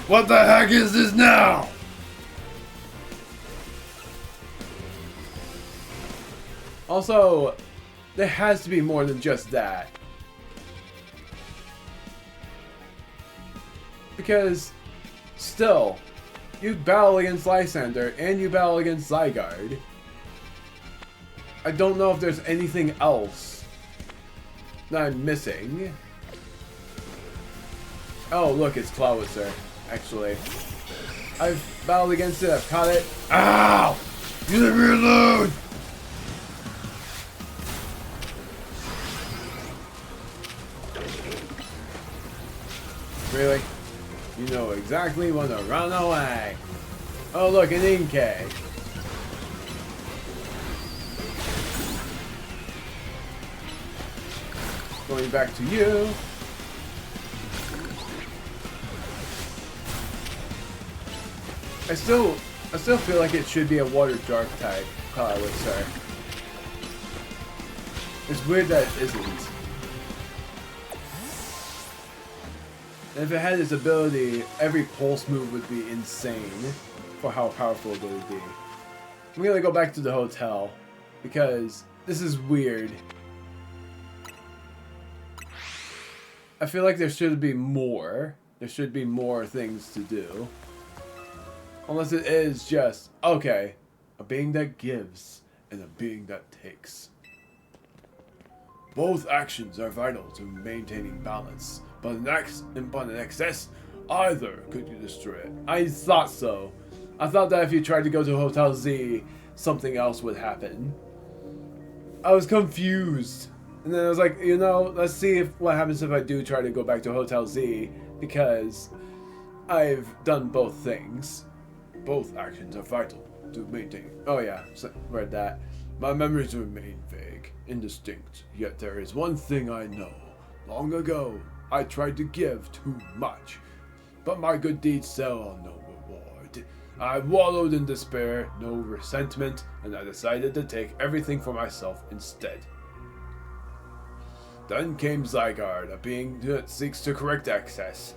What the heck is this now? Also, there has to be more than just that. Because, still, you battle against Lysander and you battle against Zygarde. I don't know if there's anything else that I'm missing. Oh, look, it's Clawitzer, actually. I've battled against it, I've caught it. Ow! You leave me alone! Really? You know exactly when to run away. Oh, look, an Inkay. Going back to you. I still feel like it should be a water dark type, I would say. It's weird that it isn't. And if it had its ability, every pulse move would be insane for how powerful it would be. I'm gonna go back to the hotel because this is weird. I feel like there should be more. There should be more things to do. Unless it is just, okay, a being that gives and a being that takes. Both actions are vital to maintaining balance, but in excess, either could you destroy it. I thought so. I thought that if you tried to go to Hotel Z, something else would happen. I was confused. And then I was like, you know, let's see what happens if I do try to go back to Hotel Z, because I've done both things. Both actions are vital to maintain. Oh yeah, read that. My memories remain vague, indistinct, yet there is one thing I know. Long ago, I tried to give too much, but my good deeds saw no reward. I wallowed in despair, no resentment, and I decided to take everything for myself instead. Then came Zygarde, a being that seeks to correct excess,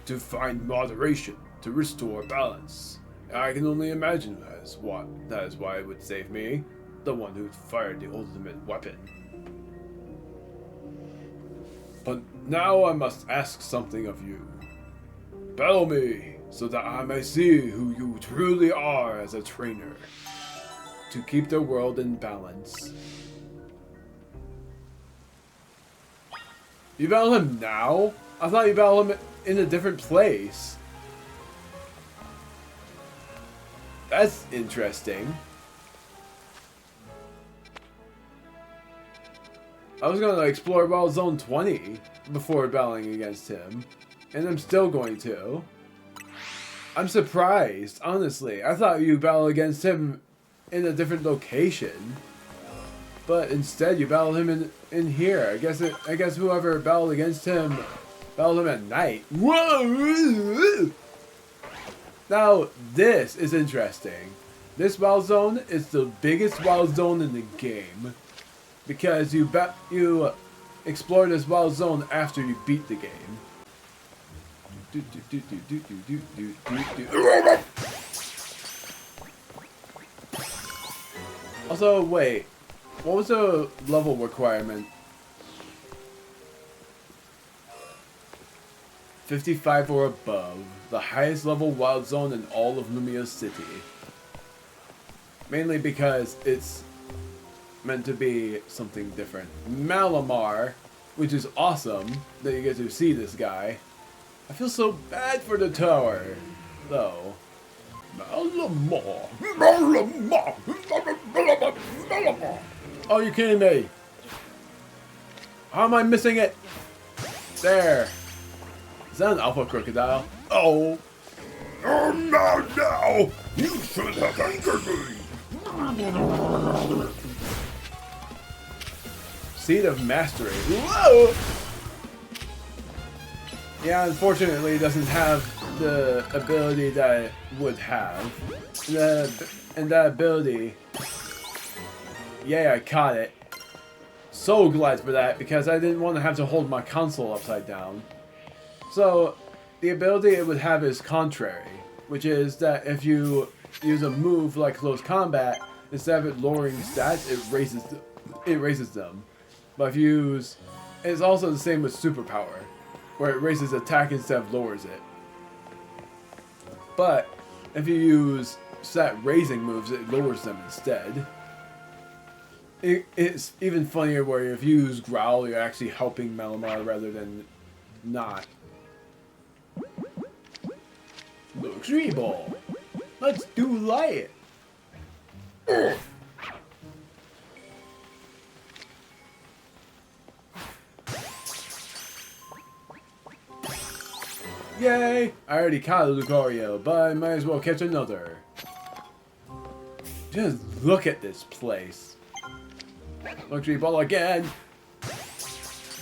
to find moderation, to restore balance. I can only imagine that is why it would save me, the one who fired the ultimate weapon. But now I must ask something of you. Battle me, so that I may see who you truly are as a trainer, to keep the world in balance. You battle him now? I thought you battled him in a different place. That's interesting. I was going to explore Wild Zone 20 before battling against him, and I'm still going to. I'm surprised, honestly. I thought you battled against him in a different location, but instead you battled him in here. I guess whoever battled against him battled him at night. Whoa! Now, this is interesting. This wild zone is the biggest wild zone in the game, because you explore this wild zone after you beat the game. Also, wait, what was the level requirement? 55 or above, the highest level wild zone in all of Lumia City. Mainly because it's meant to be something different. Malamar, which is awesome that you get to see this guy. I feel so bad for the tower, though. Malamar. Malamar. Oh, you're kidding me. How am I missing it? There. Is that an alpha crocodile? Oh. Oh no! You should have angered me! Seed of Mastery. Whoa! Yeah, unfortunately it doesn't have the ability that it would have. And that ability... Yeah, I caught it. So glad for that, because I didn't want to have to hold my console upside down. So, the ability it would have is contrary, which is that if you use a move like close combat, instead of it lowering stats, it raises them. But if you use, it's also the same with superpower, where it raises attack instead of lowers it. But if you use stat raising moves, it lowers them instead. It's even funnier where if you use Growl, you're actually helping Malamar rather than not. Luxury Ball. Let's do light. Yay! I already caught a Lucario, but I might as well catch another. Just look at this place. Luxury Ball again.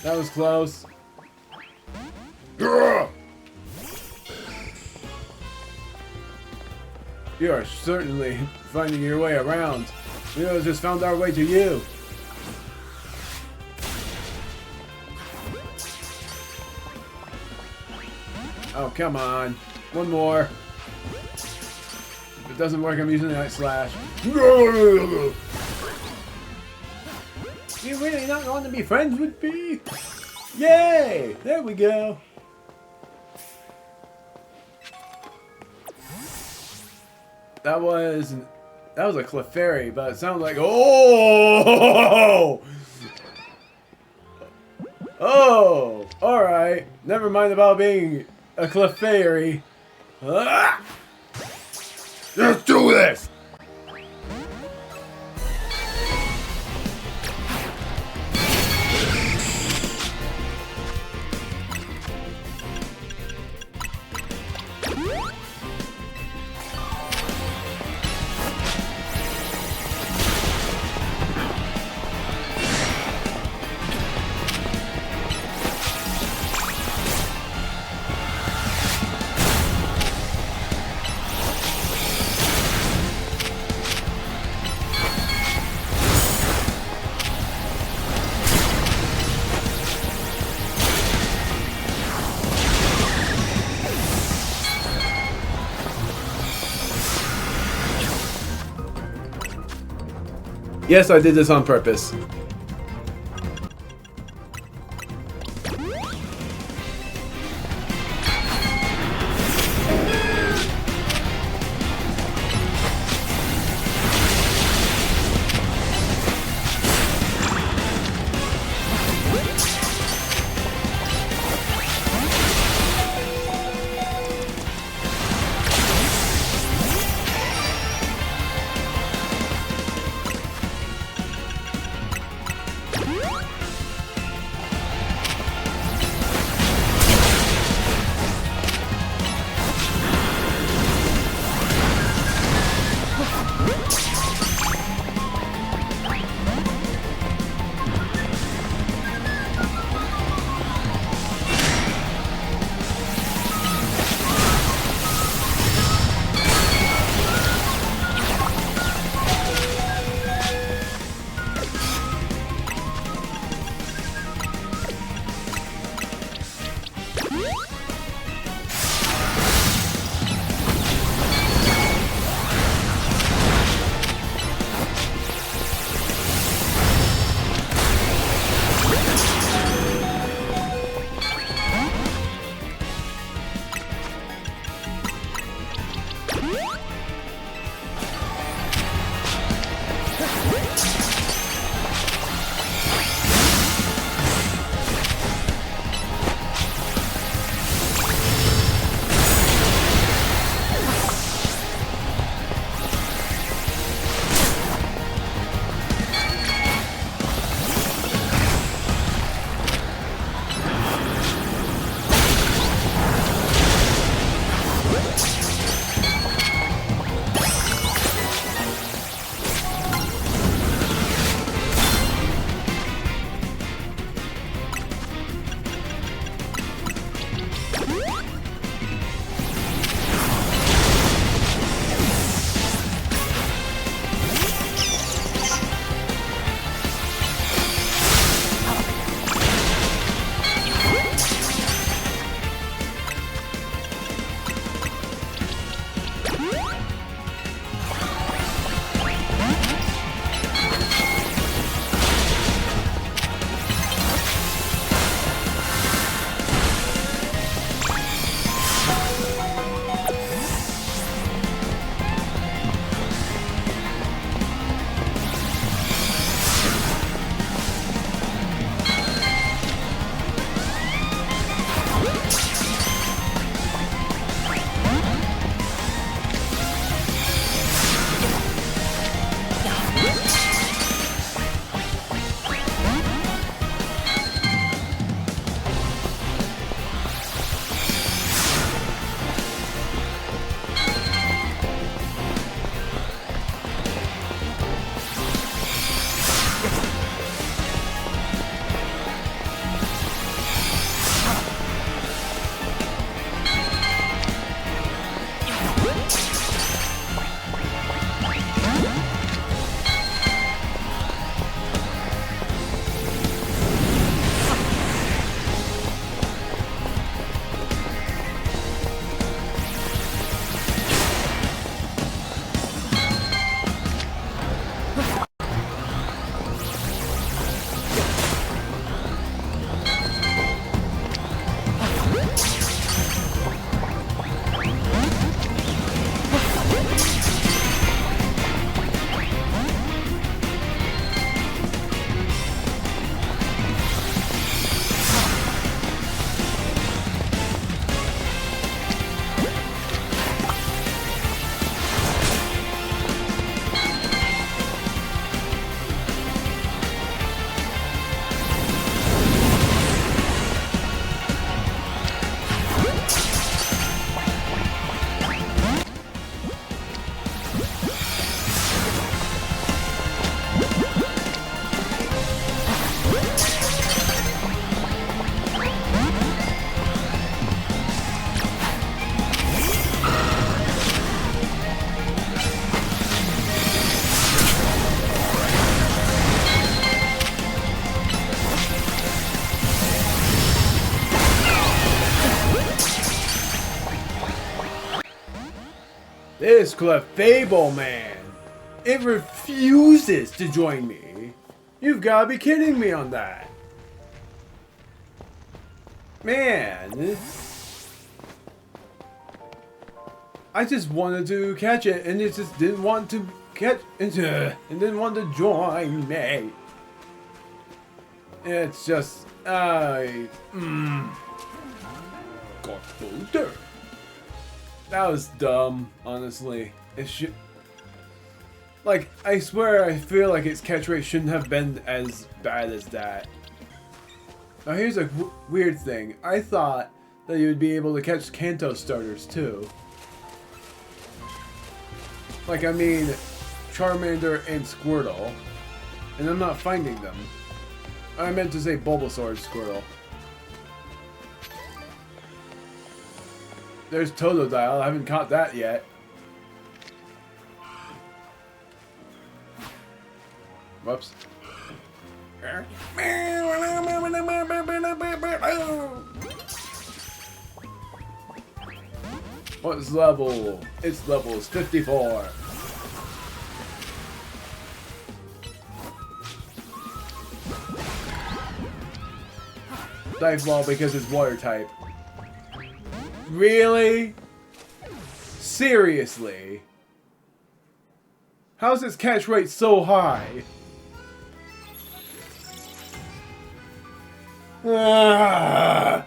That was close. You are certainly finding your way around. We just found our way to you. Oh, come on. One more. If it doesn't work, I'm using the Night Slash. You really not want to be friends with me? Yay! There we go. That was a Clefairy, but it sounded like oh! Oh! Alright. Never mind about being a Clefairy. Ah! Let's do this! Yes, I did this on purpose. This Clefable man, it refuses to join me. You've got to be kidding me on that. Man. I just wanted to catch it, and it just didn't want to catch it, and didn't want to join me. It's just, got bolder. That was dumb, honestly. It should, like, I swear I feel like its catch rate shouldn't have been as bad as that. Now here's a weird thing. I thought that you would be able to catch Kanto starters too. Like, I mean, Charmander and Squirtle. And I'm not finding them. I meant to say Bulbasaur and Squirtle. There's Totodile. I haven't caught that yet. Whoops. What's level? Its level is 54. Dive Ball because it's water type. Really? Seriously? How's its catch rate so high? Ah!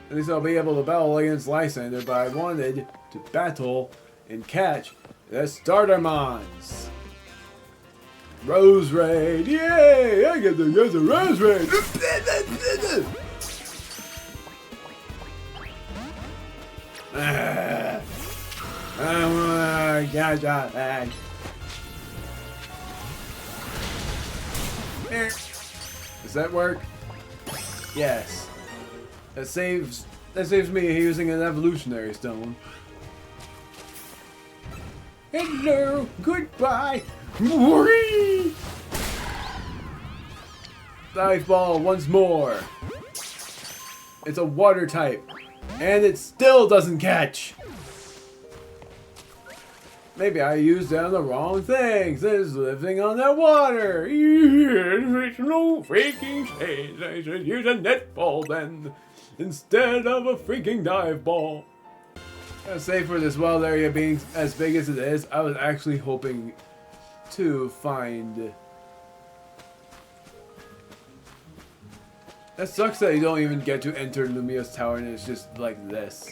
At least I'll be able to battle against Lysander, but I wanted to battle and catch the Startermons. Rose Raid! Yay! I get to get the Rose Raid! Does that work? Yes. That saves me using an evolutionary stone. Hello, goodbye. Whee! Dive Ball once more. It's a water type, and it still doesn't catch. Maybe I used it on the wrong things. It's living on the water. It's no freaking sense. I should use a net ball then, instead of a freaking dive ball. I'll say for this wild area being as big as it is, I was actually hoping to find... That sucks that you don't even get to enter Lumiose Tower and it's just like this.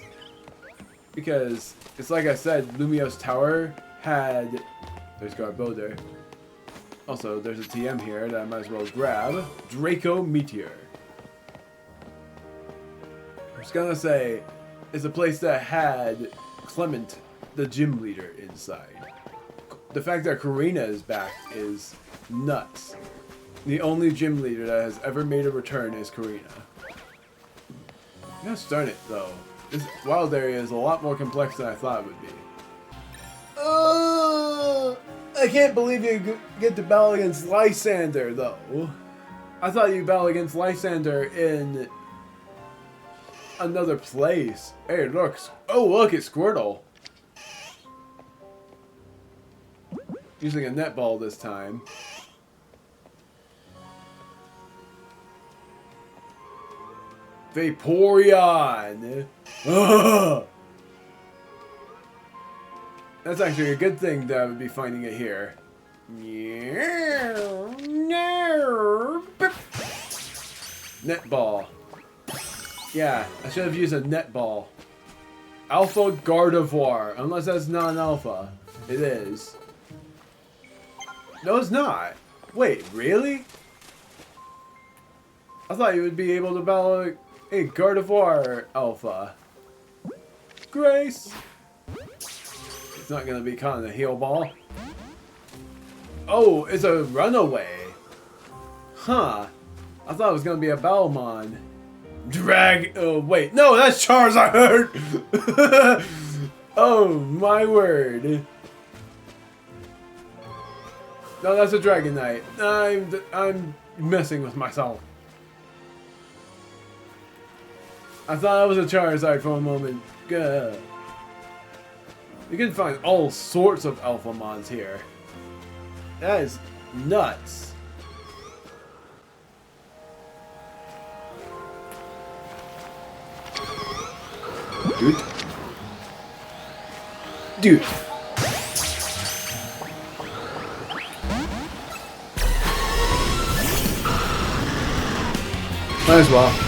Because, it's like I said, Lumiose Tower had... There's Garbodor. Also, there's a TM here that I might as well grab. Draco Meteor. I was gonna say, it's a place that had Clement, the gym leader, inside. The fact that Karina is back is nuts. The only gym leader that has ever made a return is Karina. Let's start it, though. This wild area is a lot more complex than I thought it would be. I can't believe you get to battle against Lysander, though. I thought you battle against Lysander in another place. Hey, look. Oh, look, it's Squirtle. Using a netball this time. Vaporeon! Ugh! That's actually a good thing that I would be finding it here. Netball. Yeah, I should have used a netball. Alpha Gardevoir, unless that's not an alpha. It is. No, it's not. Wait, really? I thought you would be able to battle a Gardevoir alpha. Grace! It's not going to be caught in a heal ball. Oh, it's a runaway. Huh. I thought it was going to be a Balmon. Oh, wait. No, that's Charizard! Oh, my word. No, that's a Dragonite. I'm messing with myself. I thought I was a Charizard for a moment. Gah. You can find all sorts of Alpha Mons here. That is nuts. Dude. Might as well.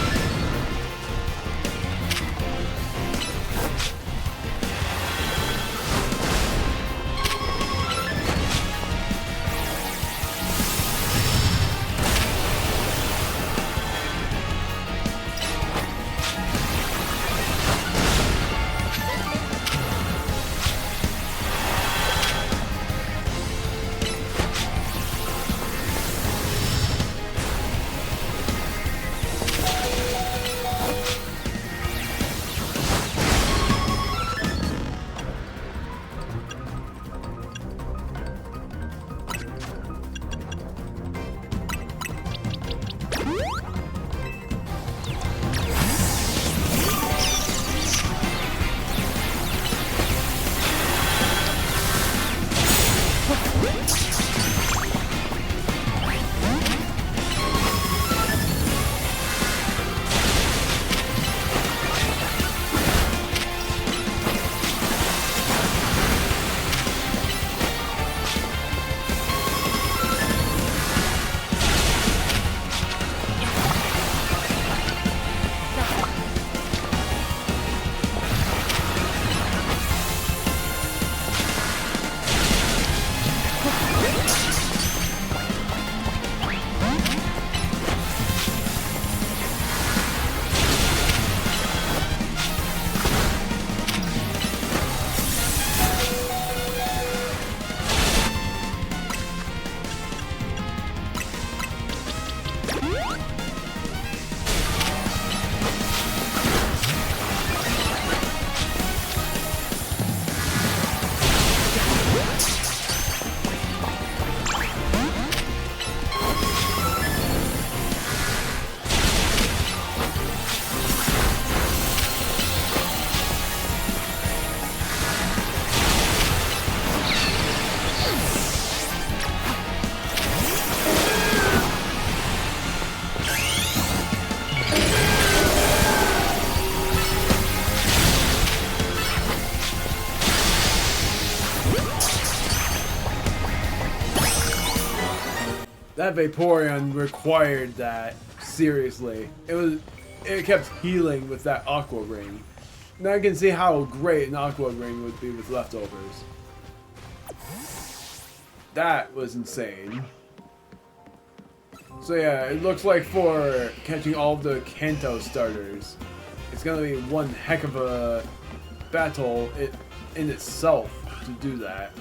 That Vaporeon required that. Seriously. It kept healing with that Aqua Ring. Now I can see how great an Aqua Ring would be with leftovers. That was insane. So yeah, it looks like for catching all of the Kanto starters, it's gonna be one heck of a battle in itself to do that.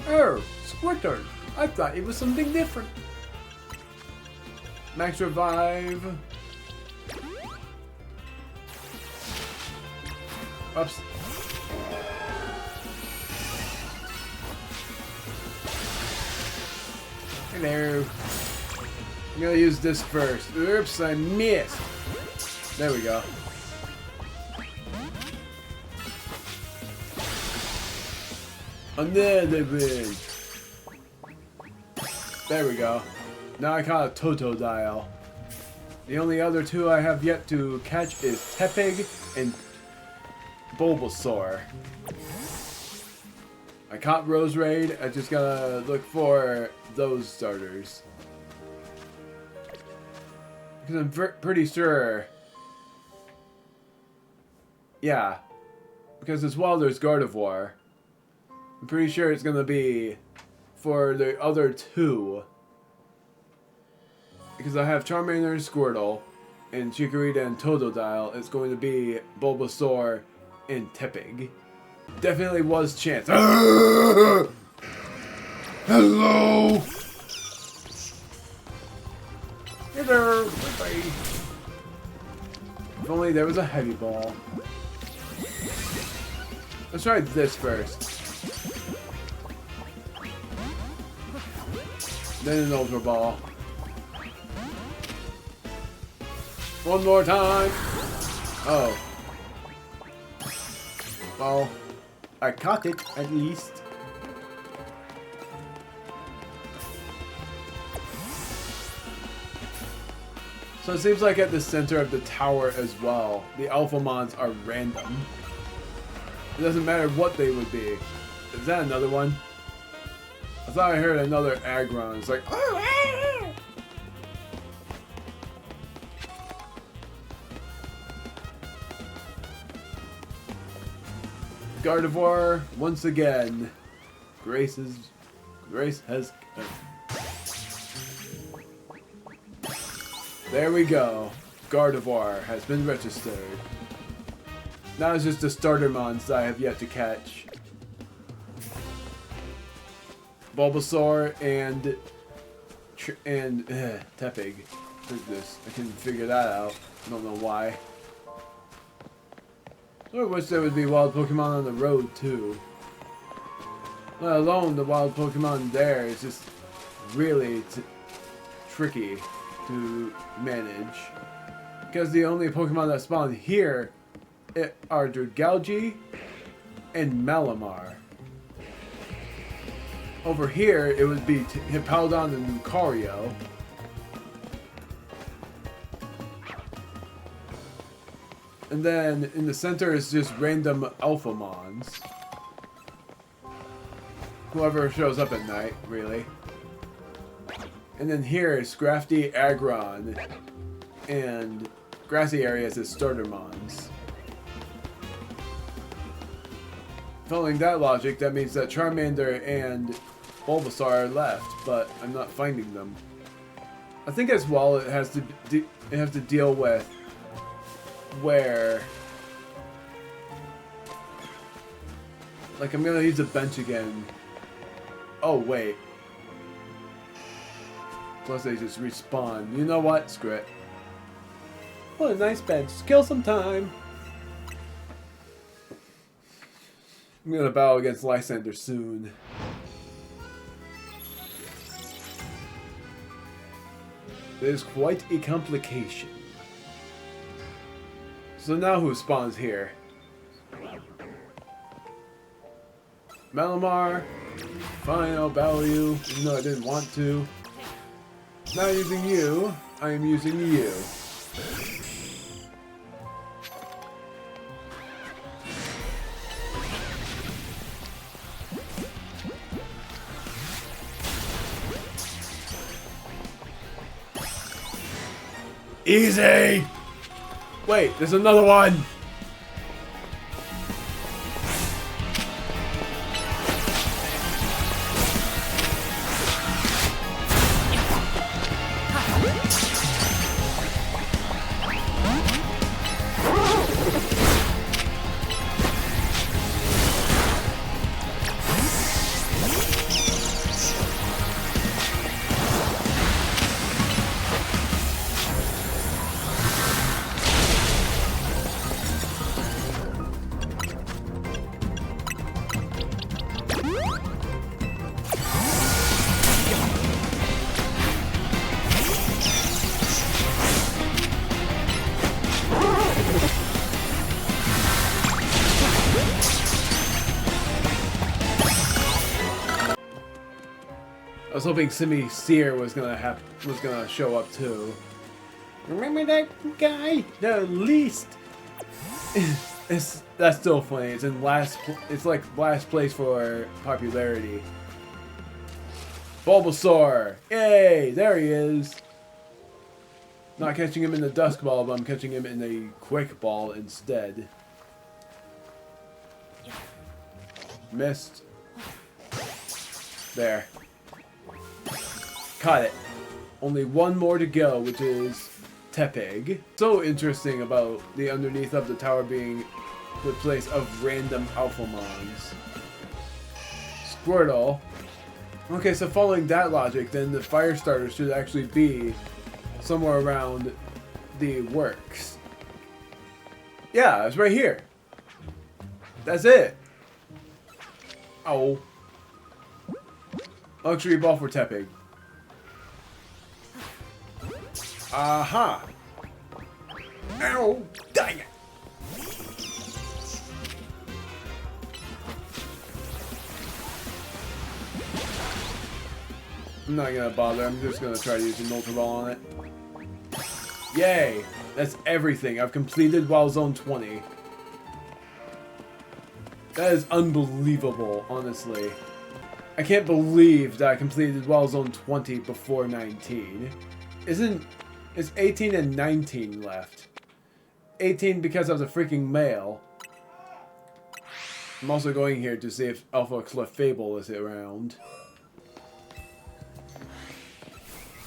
Oh, Squirtle! I thought it was something different. Max Revive. Oops. Hello. I'm gonna use this first. Oops, I missed. There we go. Another one. There we go. Now I caught a Totodile. The only other two I have yet to catch is Tepig and Bulbasaur. I caught Roserade. I just gotta look for those starters. Because I'm pretty sure... Yeah. Because as well there's Gardevoir. I'm pretty sure it's gonna be for the other two. Because I have Charmander and Squirtle, and Chikorita and Totodile. It's going to be Bulbasaur and Tepig. Definitely was chance. Hello. Hello, bye-bye. If only there was a heavy ball. Let's try this first. Then an Ultra Ball. One more time. Oh. Well, I caught it, at least. So it seems like at the center of the tower as well, the Alphamons are random. It doesn't matter what they would be. Is that another one? I thought I heard another Aggron. It's like, oh, ah! Gardevoir, once again. Grace has... There we go. Gardevoir has been registered. Now it's just the starter mons that I have yet to catch. Bulbasaur and Tepig. Goodness, I couldn't figure that out. I don't know why. I wish there would be wild Pokemon on the road too. Let alone the wild Pokemon there is just really tricky to manage. Because the only Pokemon that spawn here are Dragalge and Malamar. Over here, it would be Hippowdon and Lucario. And then in the center is just random Alphamons. Whoever shows up at night, really. And then here is Scrafty, Aggron, and grassy areas is Startermons. Following that logic, that means that Charmander and Bulbasaur are left, but I'm not finding them. I think as well it has to deal with where, like, I'm gonna use the bench again. Oh wait. Plus they just respawn. You know what? Screw it. What a nice bench. Kill some time. I'm gonna battle against Lysander soon. It is quite a complication. So now who spawns here? Malamar. Fine, I'll battle you, even though I didn't want to. Not using you, I am using you. Easy! Wait, there's another one! I was hoping Simi Seer was gonna show up too. Remember that guy? The least. That's still funny. It's in last. It's like last place for popularity. Bulbasaur! Yay! There he is. Not catching him in the Dusk Ball, but I'm catching him in the Quick Ball instead. Missed. There. Caught it. Only one more to go, which is Tepig. So interesting about the underneath of the tower being the place of random Alphamons. Squirtle. Okay, so following that logic, then the fire starter should actually be somewhere around the works. Yeah, it's right here. That's it. Oh. Luxury ball for Tepig. Aha! Ow! Dang it! I'm not gonna bother. I'm just gonna try to use an Ultra Ball on it. Yay! That's everything. I've completed Wild Zone 20. That is unbelievable, honestly. I can't believe that I completed Wild Zone 20 before 19. It's 18 and 19 left. 18 because of the freaking mail. I'm also going here to see if Alpha Clefable is around.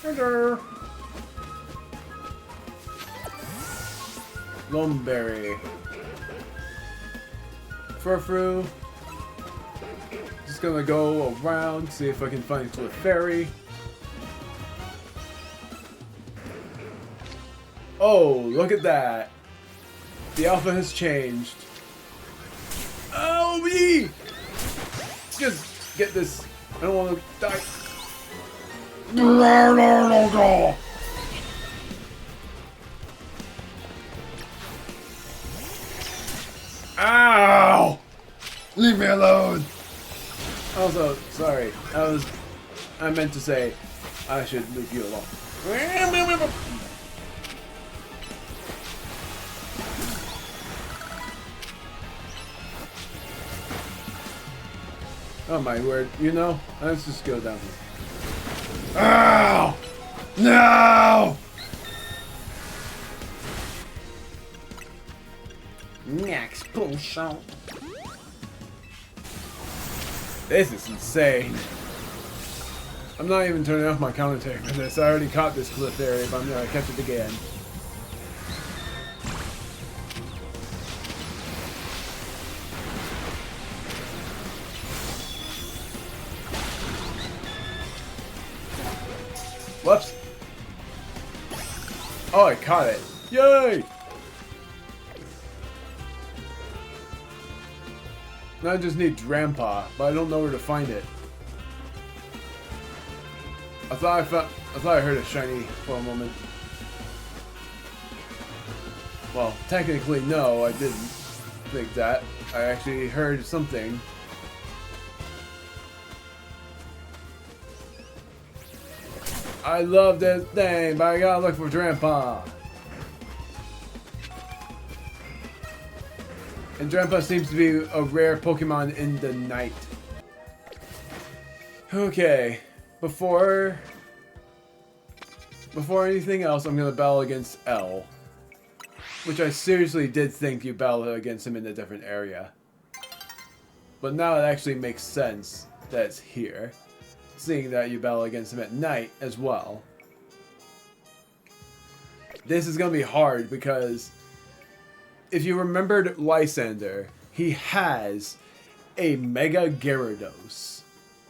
Hello. Lumberry. Furfru. Just gonna go around, see if I can find Clefairy. Oh, look at that. The alpha has changed. Oh, me! Just get this. I don't want to die. Ow! Leave me alone! Also, sorry. I meant to say I should leave you alone. Oh my word, you know, let's just go down here. Ow! No! Next potion. This is insane. I'm not even turning off my commentary for this. I already caught this Clefairy, but I'm gonna catch it again. Whoops. Oh, I caught it. Yay! Now I just need Drampa, but I don't know where to find it. I thought I heard a shiny for a moment. Well, technically no, I didn't think that. I actually heard something. I love this thing, but I gotta look for Drampa. And Drampa seems to be a rare Pokemon in the night. Okay, before anything else, I'm gonna battle against L. Which I seriously did think you battled against him in a different area. But now it actually makes sense that it's here. Seeing that you battle against him at night as well. This is gonna be hard because if you remembered Lysander, he has a Mega Gyarados.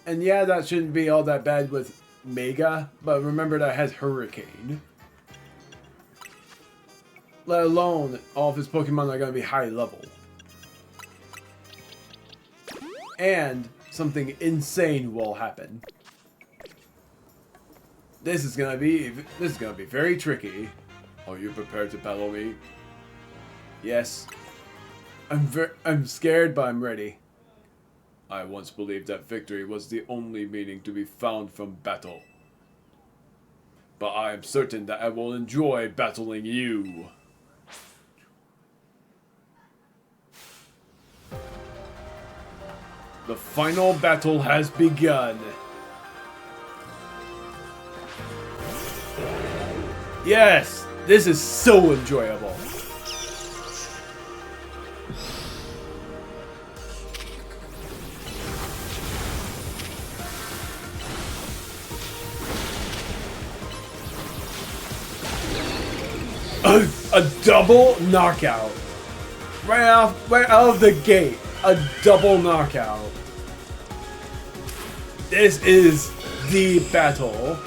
And yeah, that shouldn't be all that bad with Mega, but remember that has Hurricane. Let alone all of his Pokemon are gonna be high level. And something insane will happen. This is gonna be very tricky. Are you prepared to battle me? Yes. I'm scared, but I'm ready. I once believed that victory was the only meaning to be found from battle. But I am certain that I will enjoy battling you. The final battle has begun. Yes! This is so enjoyable. A double knockout. Right out of the gate. A double knockout. This is the battle.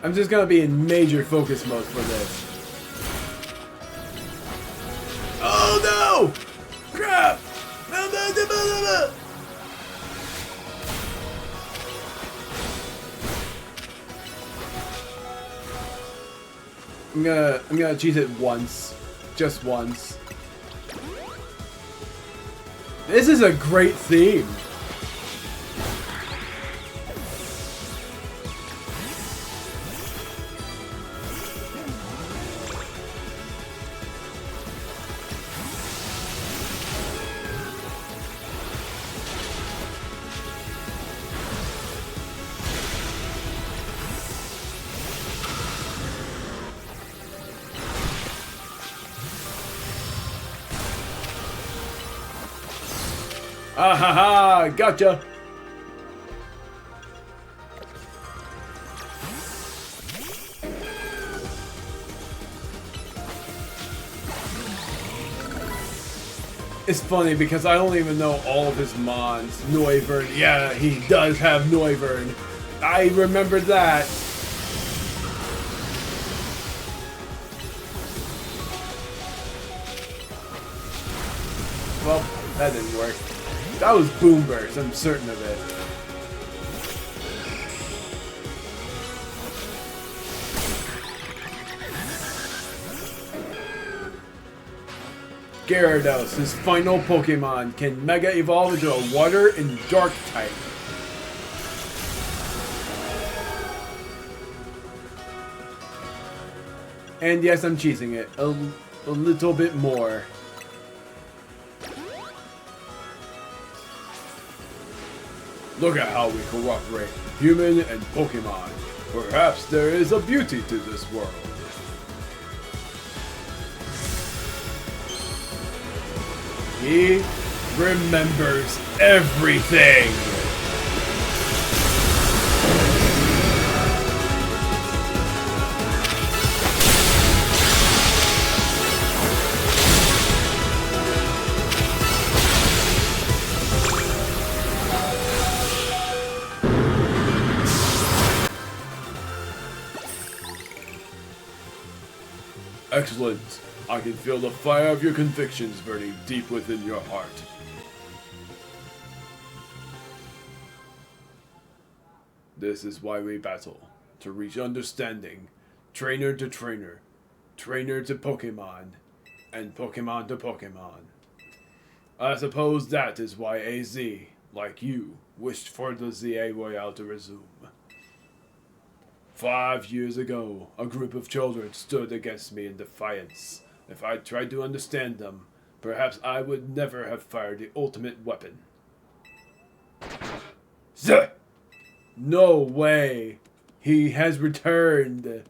I'm just gonna be in major focus mode for this. Oh no! Crap! I'm gonna cheese it once. Just once. This is a great theme. Ah ha ha! Gotcha! It's funny because I don't even know all of his mons. Noivern, yeah, he does have Noivern. I remember that. Well, that didn't work. That was Boom Burst, I'm certain of it. Gyarados, his final Pokemon, can Mega Evolve into a Water and Dark type. And yes, I'm cheesing it a little bit more. Look at how we cooperate, human and Pokemon. Perhaps there is a beauty to this world. He remembers everything. Excellent. I can feel the fire of your convictions burning deep within your heart. This is why we battle. To reach understanding. Trainer to trainer. Trainer to Pokemon. And Pokemon to Pokemon. I suppose that is why AZ, like you, wished for the ZA Royale to resume. 5 years ago, a group of children stood against me in defiance. If I tried to understand them, perhaps I would never have fired the ultimate weapon. Zuh! No way! He has returned!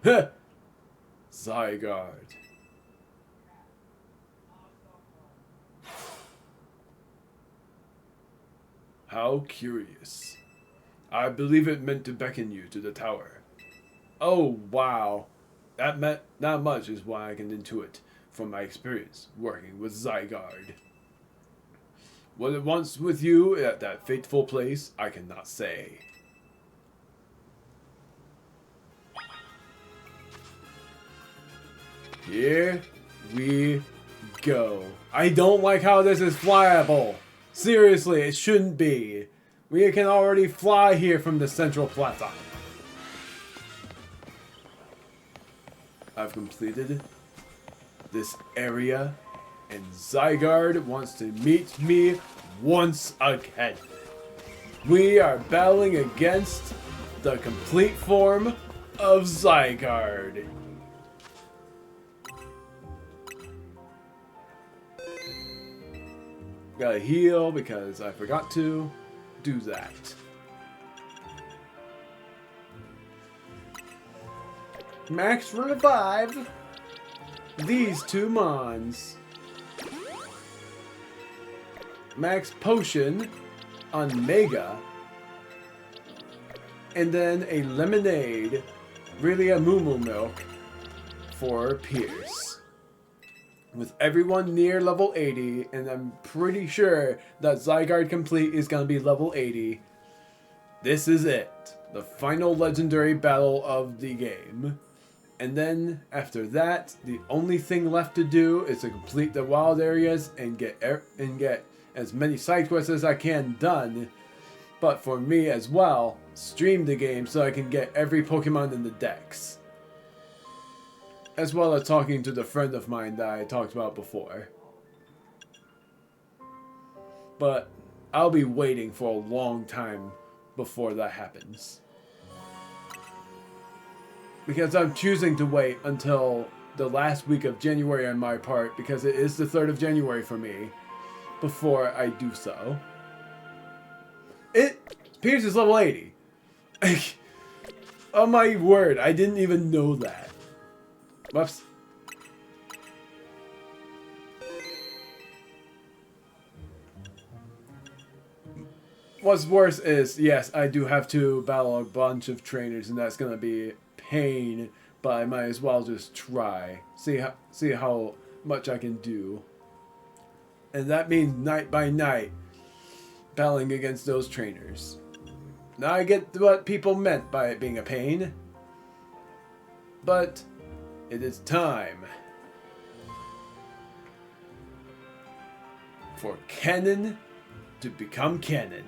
Huh! Zygarde. How curious. I believe it meant to beckon you to the tower. Oh, wow. That much is why I can intuit from my experience working with Zygarde. What it wants with you at that fateful place, I cannot say. Here we go. I don't like how this is flyable. Seriously, it shouldn't be. We can already fly here from the central plaza. I've completed this area, and Zygarde wants to meet me once again. We are battling against the complete form of Zygarde. Gotta heal because I forgot to do that. Max revive these two mons. Max potion on Mega. And then a lemonade, really a moo moo milk, for Pierce. With everyone near level 80, and I'm pretty sure that Zygarde Complete is going to be level 80. This is it. The final legendary battle of the game. And then, after that, the only thing left to do is to complete the wild areas and get as many side quests as I can done. but for me as well, stream the game so I can get every Pokemon in the dex. As well as talking to the friend of mine that I talked about before. But I'll be waiting for a long time before that happens. Because I'm choosing to wait until the last week of January on my part, because it is the 3rd of January for me, before I do so. Pierce is level 80. Oh my word, I didn't even know that. Whoops. What's worse is, yes, I do have to battle a bunch of trainers, and that's gonna be pain, but I might as well just try. See how much I can do. And that means night by night battling against those trainers. Now I get what people meant by it being a pain. But it is time for canon to become canon.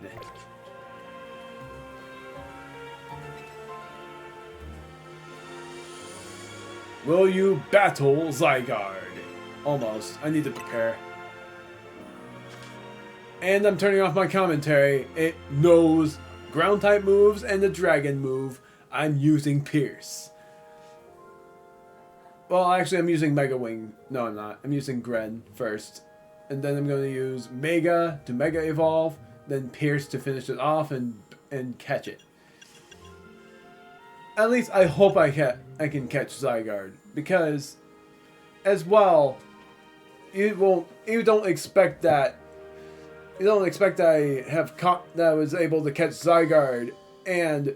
Will you battle Zygarde? Almost. I need to prepare. And I'm turning off my commentary. It knows ground type moves and the dragon move. I'm using Pierce. Well, actually, I'm using Mega Wing. No, I'm not. I'm using Gren first. And then I'm going to use Mega to Mega Evolve. Then Pierce to finish it off and catch it. At least I hope I can catch Zygarde. Because, as well, you don't expect that. You don't expect that I was able to catch Zygarde, and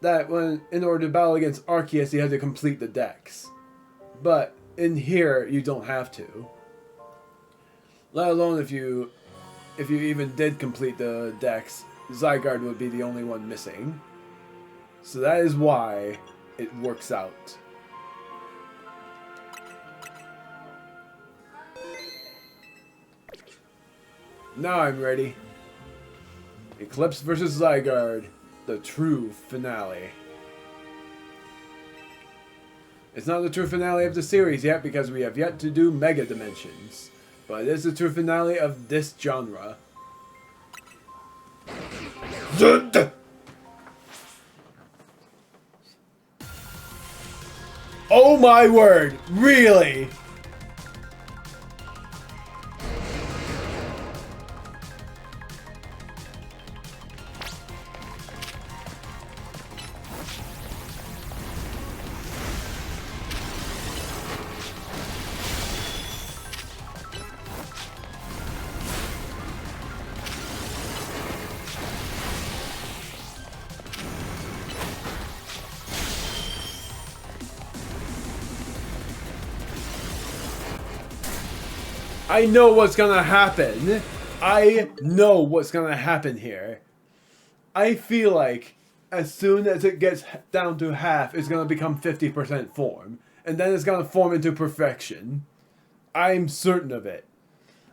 that in order to battle against Arceus, you had to complete the dex. But in here, you don't have to. Let alone if you even did complete the dex, Zygarde would be the only one missing. So that is why it works out. Now I'm ready. Eclipse versus Zygarde, the true finale. It's not the true finale of the series yet because we have yet to do Mega Dimensions. But it is the true finale of this genre. Oh my word! Really? I know what's gonna happen. I know what's gonna happen here. I feel like as soon as it gets down to half, it's gonna become 50% form. And then it's gonna form into perfection. I'm certain of it.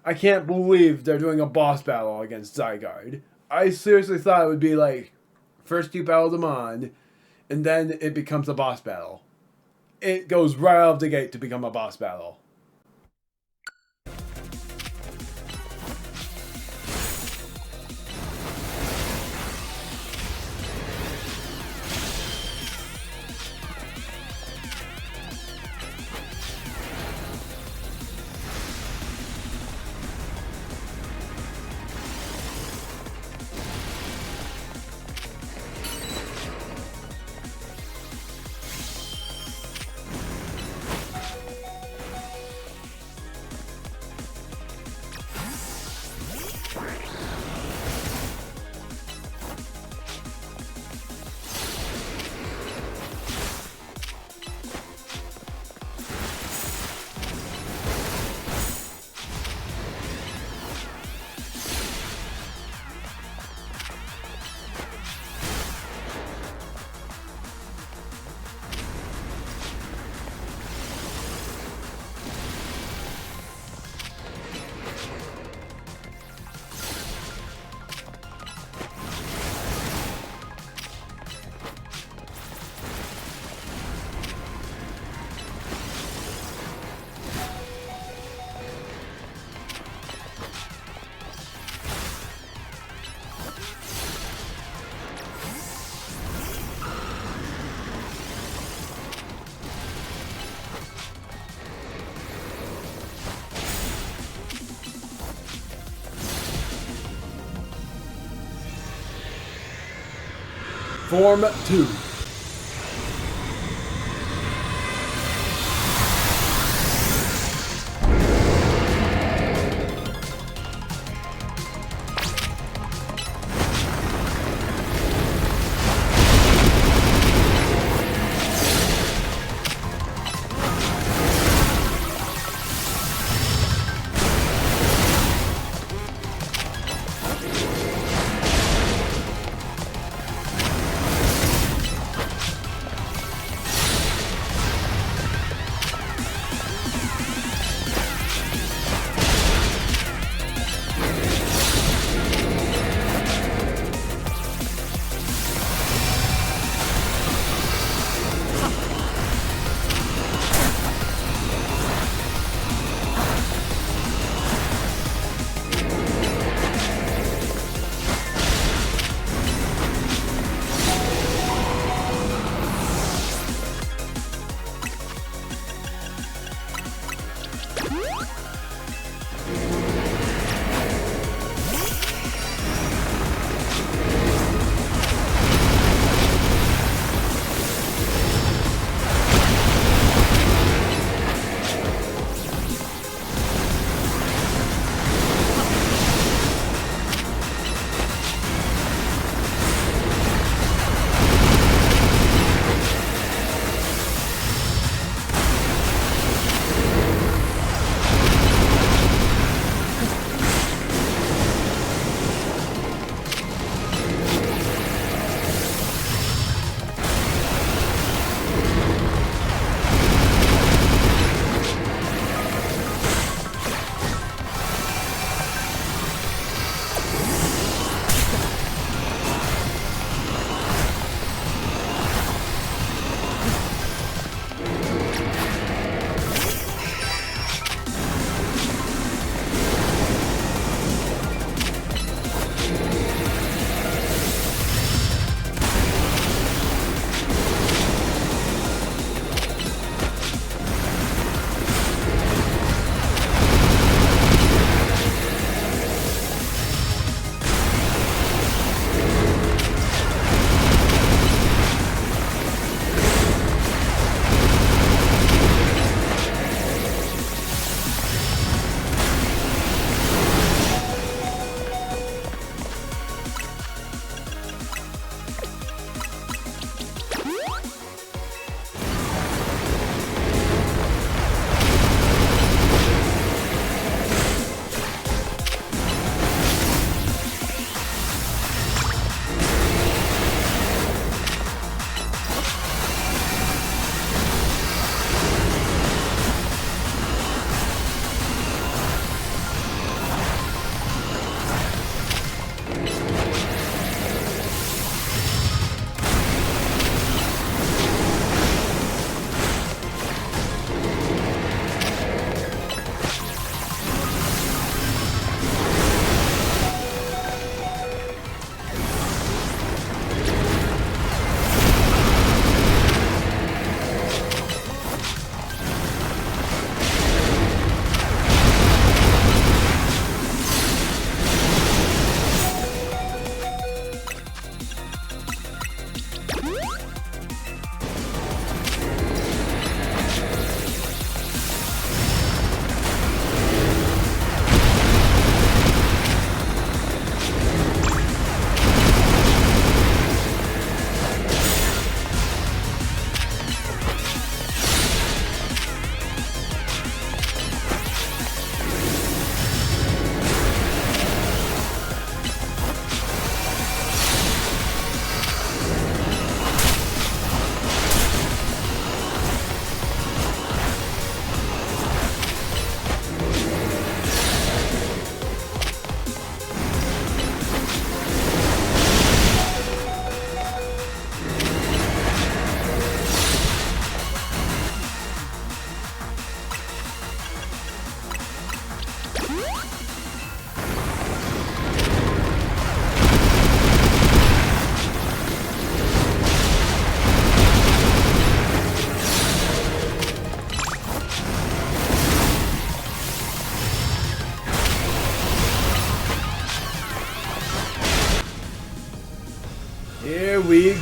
I can't believe they're doing a boss battle against Zygarde. I seriously thought it would be like, first you battle them on, and then it becomes a boss battle. It goes right out of the gate to become a boss battle. Form 2.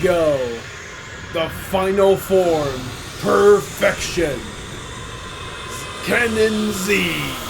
go. The final form. Perfection. Cannon Z.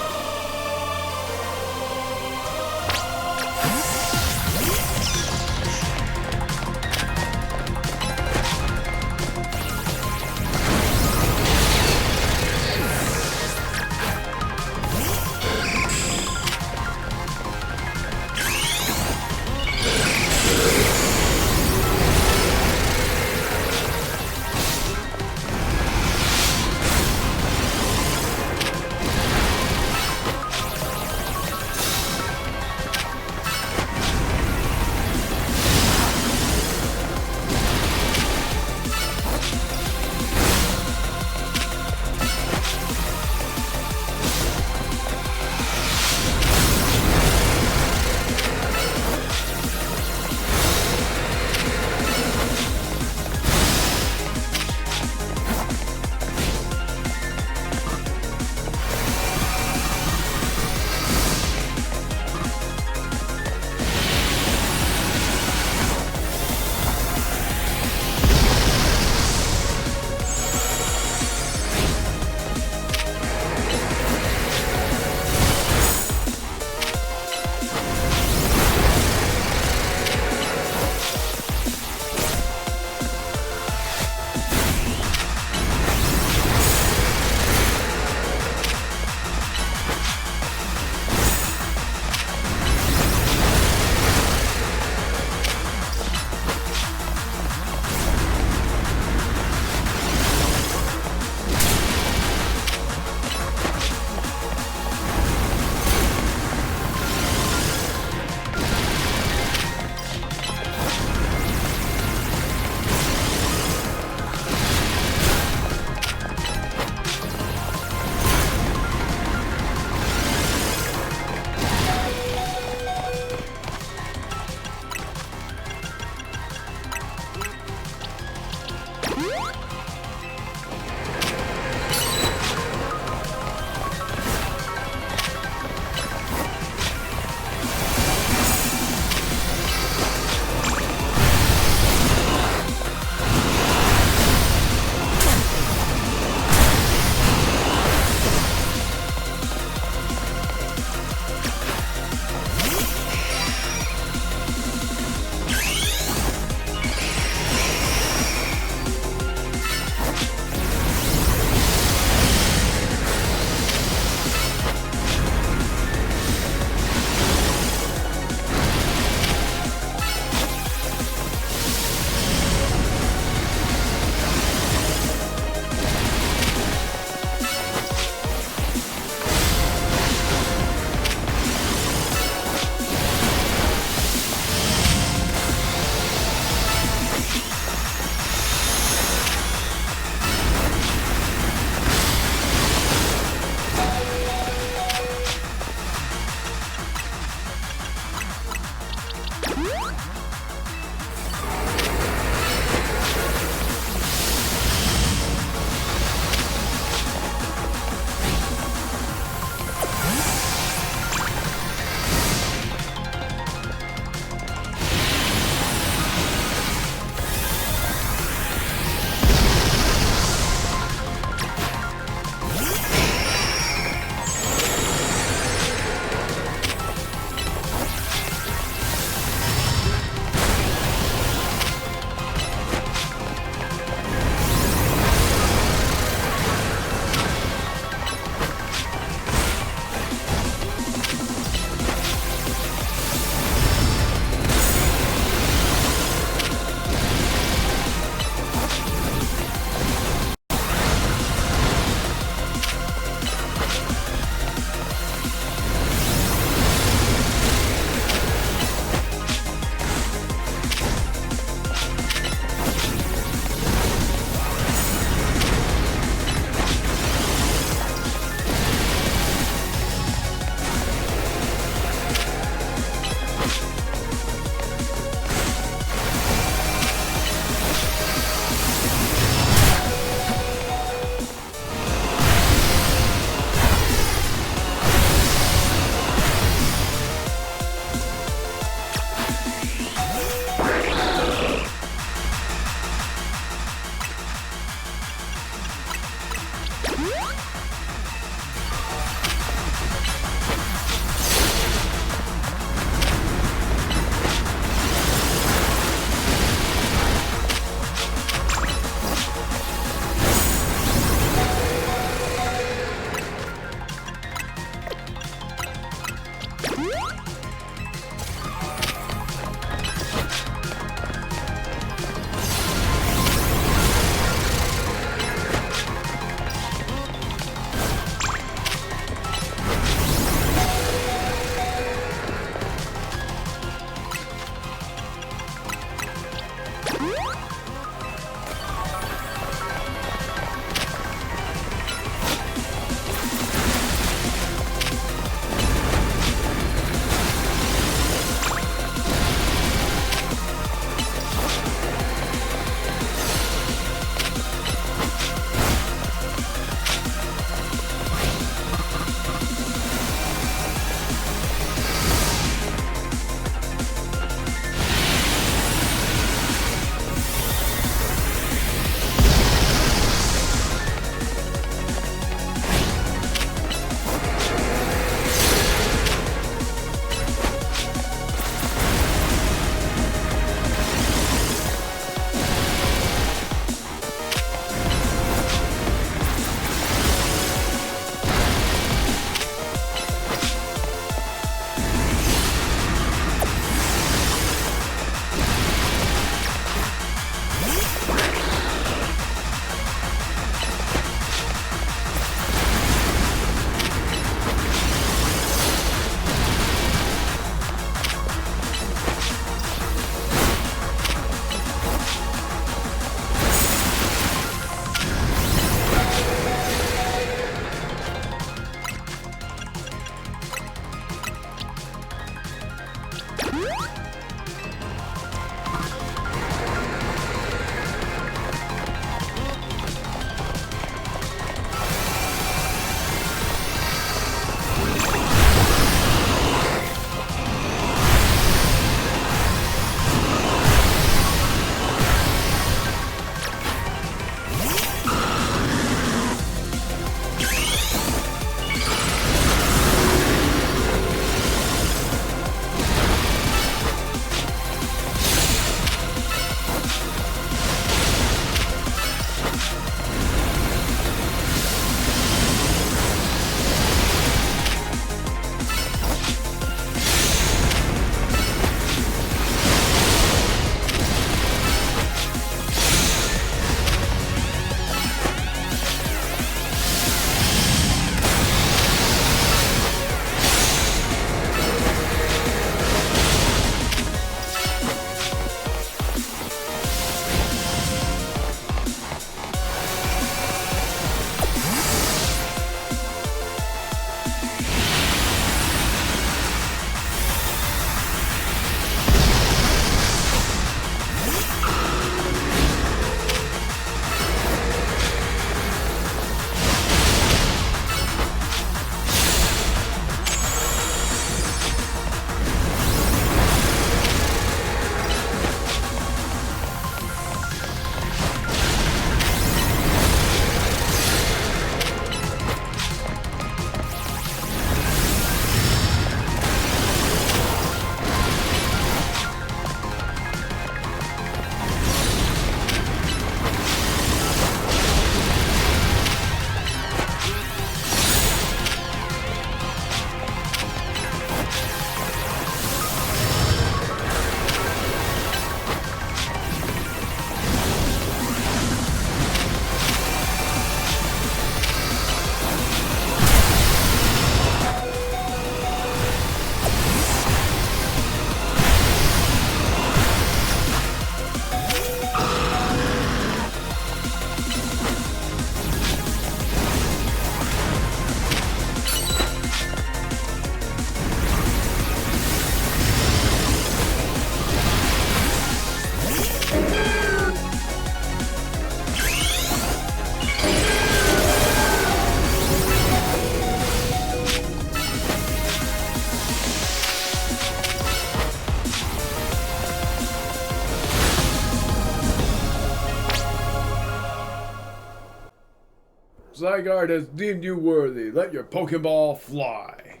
Zygarde has deemed you worthy. Let your Pokeball fly.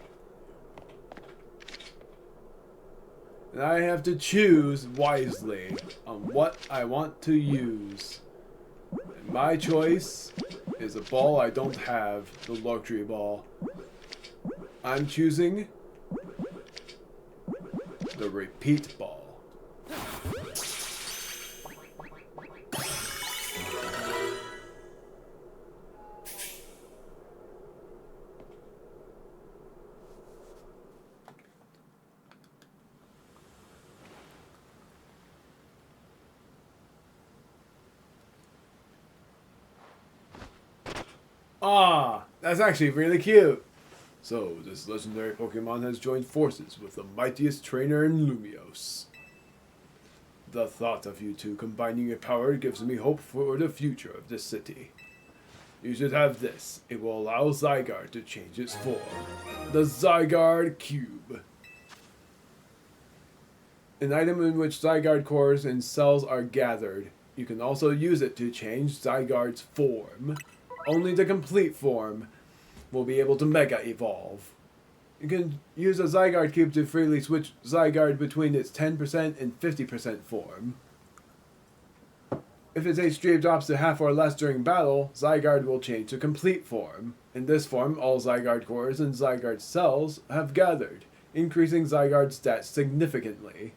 And I have to choose wisely on what I want to use. And my choice is a ball I don't have, the luxury ball. I'm choosing the repeat ball. Ah, that's actually really cute. So, this legendary Pokemon has joined forces with the mightiest trainer in Lumiose. The thought of you two combining your power gives me hope for the future of this city. You should have this. It will allow Zygarde to change its form. The Zygarde Cube. An item in which Zygarde cores and cells are gathered. You can also use it to change Zygarde's form. Only the complete form will be able to Mega Evolve. You can use a Zygarde Cube to freely switch Zygarde between its 10% and 50% form. If its HP drops to half or less during battle, Zygarde will change to complete form. In this form, all Zygarde cores and Zygarde cells have gathered, increasing Zygarde's stats significantly.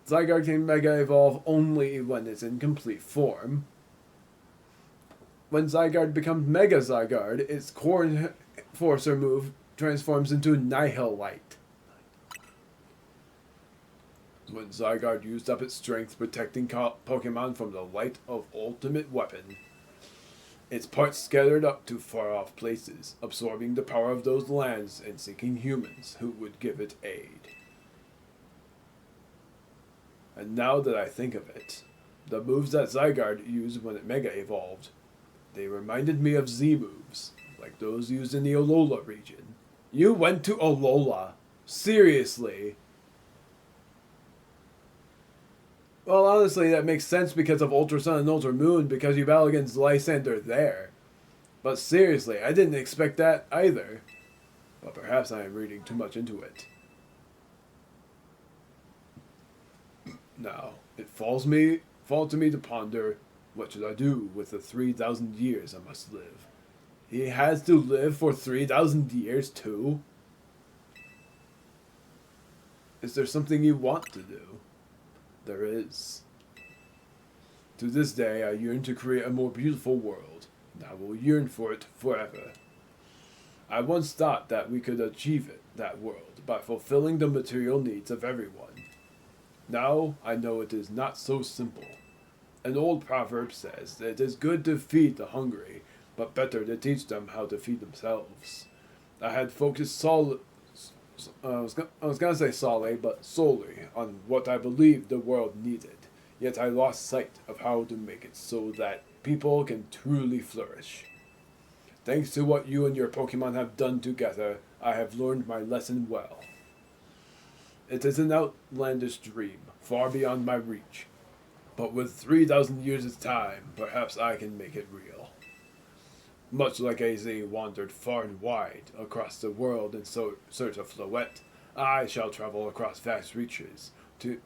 Zygarde can Mega Evolve only when it's in complete form. When Zygarde becomes Mega Zygarde, its core Enforcer move transforms into Nihilite. When Zygarde used up its strength protecting Pokemon from the light of ultimate weapon, its parts scattered up to far-off places, absorbing the power of those lands and seeking humans who would give it aid. And now that I think of it, the moves that Zygarde used when it Mega Evolved, they reminded me of Z moves, like those used in the Alola region. You went to Alola? Seriously? Well, honestly, that makes sense because of Ultra Sun and Ultra Moon, because you battle against Lysander there. But seriously, I didn't expect that either. But perhaps I am reading too much into it. Now, it falls to me to ponder, what should I do with the 3,000 years I must live? He has to live for 3,000 years too? Is there something you want to do? There is. To this day, I yearn to create a more beautiful world, and I will yearn for it forever. I once thought that we could achieve that world, by fulfilling the material needs of everyone. Now, I know it is not so simple. An old proverb says that it is good to feed the hungry, but better to teach them how to feed themselves. I had focused solely on what I believed the world needed, yet I lost sight of how to make it so that people can truly flourish. Thanks to what you and your Pokemon have done together, I have learned my lesson well. It is an outlandish dream, far beyond my reach, but with 3,000 years' time, perhaps I can make it real. Much like AZ wandered far and wide across the world in search of Floette, I shall travel across vast reaches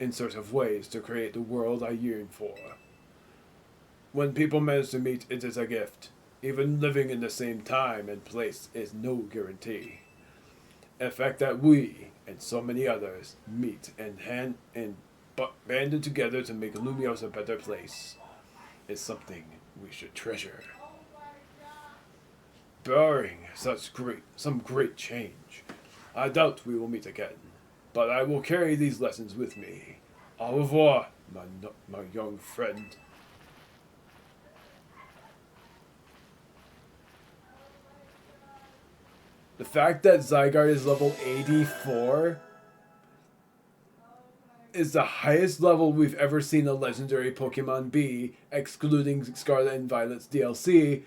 in search of ways to create the world I yearn for. When people manage to meet, it is a gift. Even living in the same time and place is no guarantee. The fact that we, and so many others, meet and banded together to make Lumiose a better place is something we should treasure. Barring some great change, I doubt we will meet again, but I will carry these lessons with me. Au revoir, my young friend. The fact that Zygarde is level 84 is the highest level we've ever seen a legendary Pokemon be, excluding Scarlet and Violet's DLC,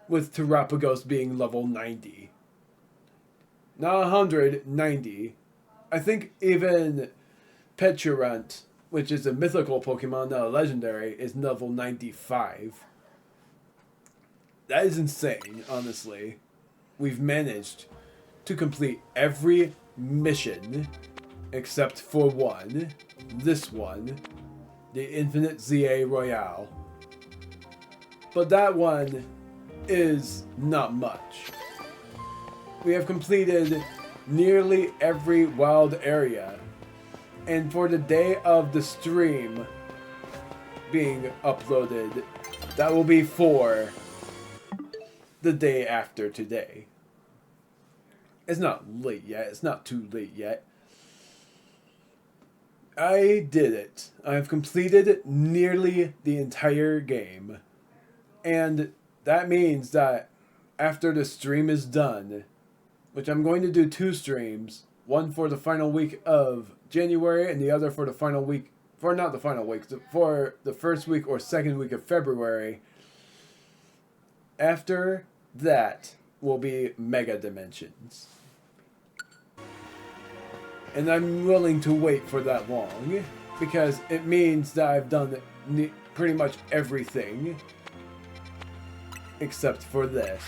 with Terapagos being level 90. Not 100, 90. I think even Petulant, which is a mythical Pokemon, not a legendary, is level 95. That is insane, honestly. We've managed to complete every mission except for one. This one. The Infinite ZA Royale. But that one is not much. We have completed nearly every wild area. And for the day of the stream being uploaded, that will be for the day after today. It's not late yet. It's not too late yet. I did it. I've completed nearly the entire game. And that means that after the stream is done, which I'm going to do 2 streams, one for the final week of January and the other for the final week, for not the final week, for the first week or second week of February. After that will be Mega Dimensions. And I'm willing to wait for that long, because it means that I've done pretty much everything except for this.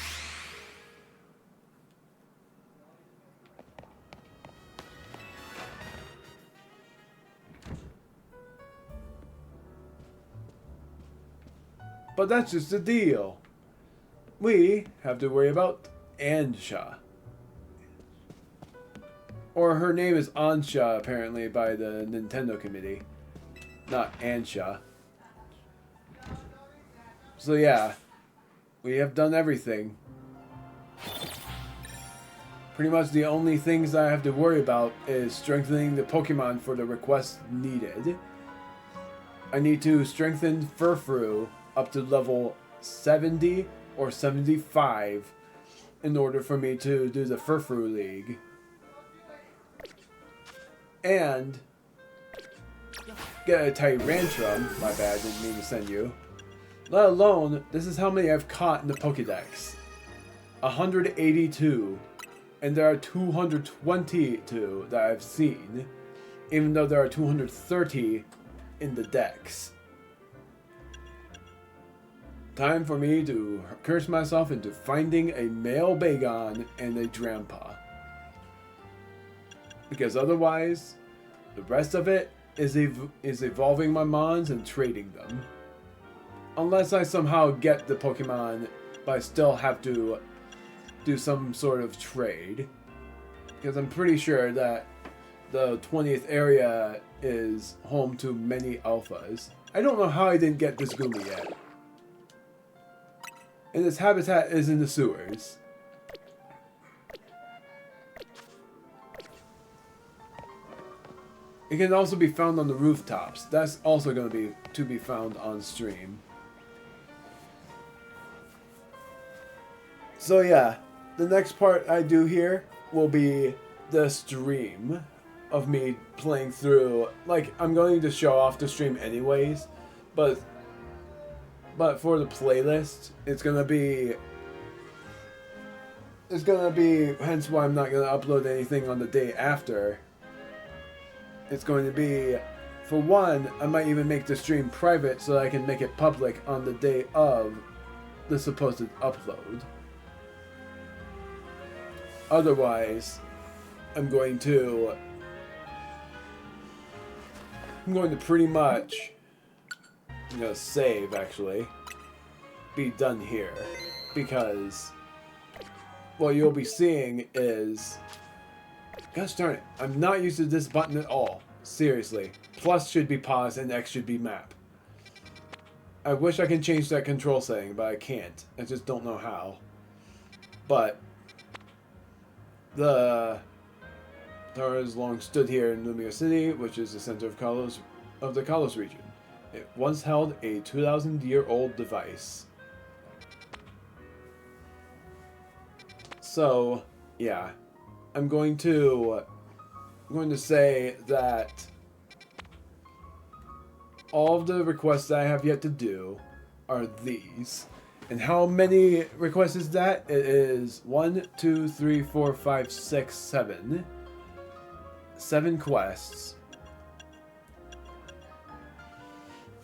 But that's just the deal. We have to worry about Ansha. Or her name is Ansha, apparently, by the Nintendo committee. Not Ansha. So yeah, we have done everything. Pretty much the only things I have to worry about is strengthening the Pokemon for the requests needed. I need to strengthen Furfrou up to level 70 or 75 in order for me to do the Furfrou League. And get a Tyrantrum. My bad, didn't mean to send you. Let alone, this is how many I've caught in the Pokédex. 182. And there are 222 that I've seen. Even though there are 230 in the Dex. Time for me to curse myself into finding a male Bagon and a Drampa. Because otherwise, the rest of it is evolving my Mons and trading them. Unless I somehow get the Pokemon, but I still have to do some sort of trade. Because I'm pretty sure that the 20th area is home to many alphas. I don't know how I didn't get this Goomy yet. And its habitat is in the sewers. It can also be found on the rooftops. That's also going to be found on stream. So yeah, the next part I do here will be the stream of me playing through. Like, I'm going to show off the stream anyways, but for the playlist, it's gonna be, hence why I'm not gonna upload anything on the day after. It's going to be, for one, I might even make the stream private so that I can make it public on the day of the supposed upload. Otherwise, I'm going to pretty much, I'm going to save, actually, be done here, because what you'll be seeing is, gosh darn it, I'm not used to this button at all, seriously. Plus should be pause and X should be map. I wish I can change that control setting, but I can't. I just don't know how. But the tower has long stood here in Lumia City, which is the center of the Kalos region. It once held a 2,000-year-old device. So, yeah. I'm going to say that all of the requests that I have yet to do are these. And how many requests is that? It is 1, 2, 3, 4, 5, 6, 7. 7 quests.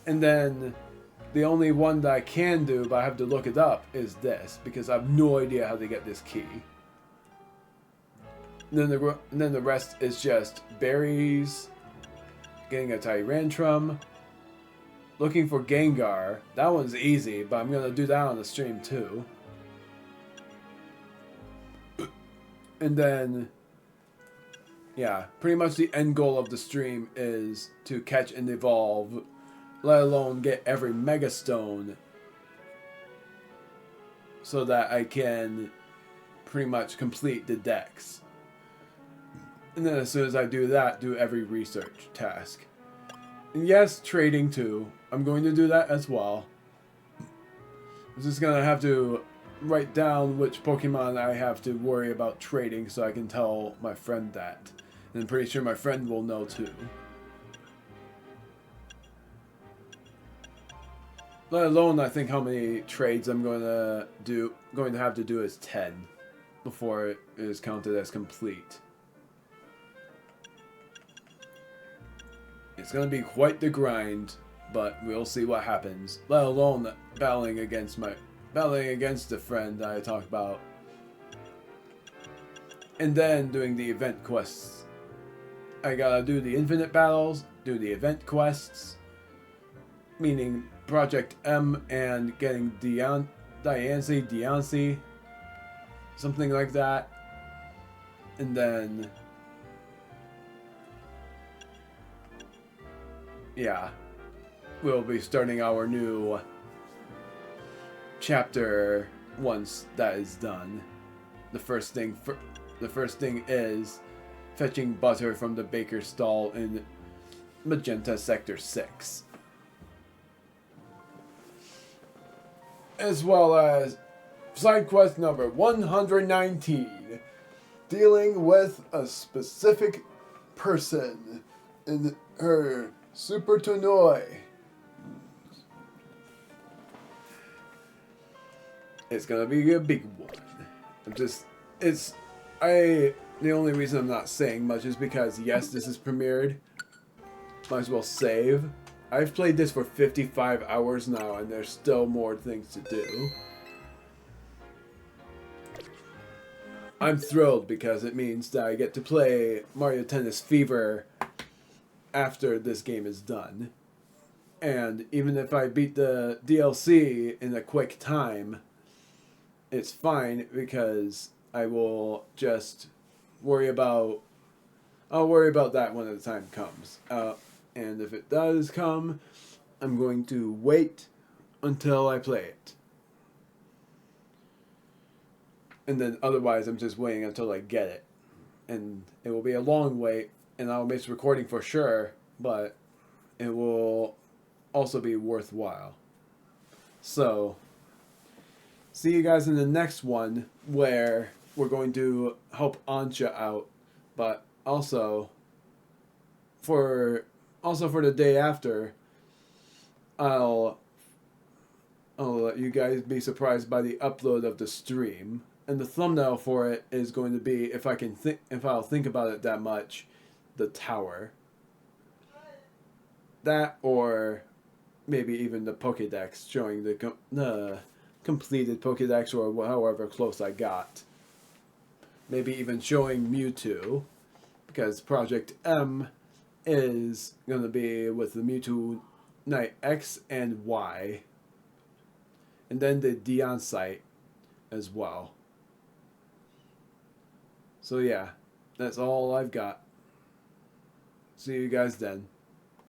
And then The only one that I can do, but I have to look it up, is this, because I have no idea how to get this key. And then the rest is just berries, getting a Tyrantrum, looking for Gengar. That one's easy, but I'm gonna do that on the stream too. And then, yeah, pretty much the end goal of the stream is to catch and evolve, let alone get every Mega Stone, so that I can pretty much complete the dex. And then as soon as I do that, do every research task. And yes, trading too. I'm going to do that as well. I'm just going to have to write down which Pokemon I have to worry about trading so I can tell my friend that. And I'm pretty sure my friend will know too. Let alone, I think how many trades I'm going to have to do is 10 before it is counted as complete. It's going to be quite the grind, but we'll see what happens. Let alone battling against the friend that I talked about. And then doing the event quests. I gotta do the infinite battles, do the event quests, meaning Project M and getting Diancie, something like that. And then, yeah, we'll be starting our new chapter once that is done. The first thing is fetching butter from the baker's stall in Magenta Sector 6. As well as side quest number 119, dealing with a specific person in her Super Tournoi. It's gonna be a big one. The only reason I'm not saying much is because, yes, this is premiered. Might as well save. I've played this for 55 hours now, and there's still more things to do. I'm thrilled because it means that I get to play Mario Tennis Fever after this game is done. And even if I beat the DLC in a quick time, it's fine because I will just I'll worry about that when the time comes. And if it does come, I'm going to wait until I play it. And then otherwise, I'm just waiting until I get it. And it will be a long wait, and I'll miss recording for sure, but it will also be worthwhile. So, see you guys in the next one, where we're going to help Ancha out, but also for the day after, I'll let you guys be surprised by the upload of the stream, and the thumbnail for it is going to be, if I'll think about it that much, the tower. That, or maybe even the Pokédex showing the completed Pokédex, or however close I got. Maybe even showing Mewtwo, because Project M is going to be with the Mewtwo Knight X and Y. And then the Dion site as well. So yeah, that's all I've got. See you guys then.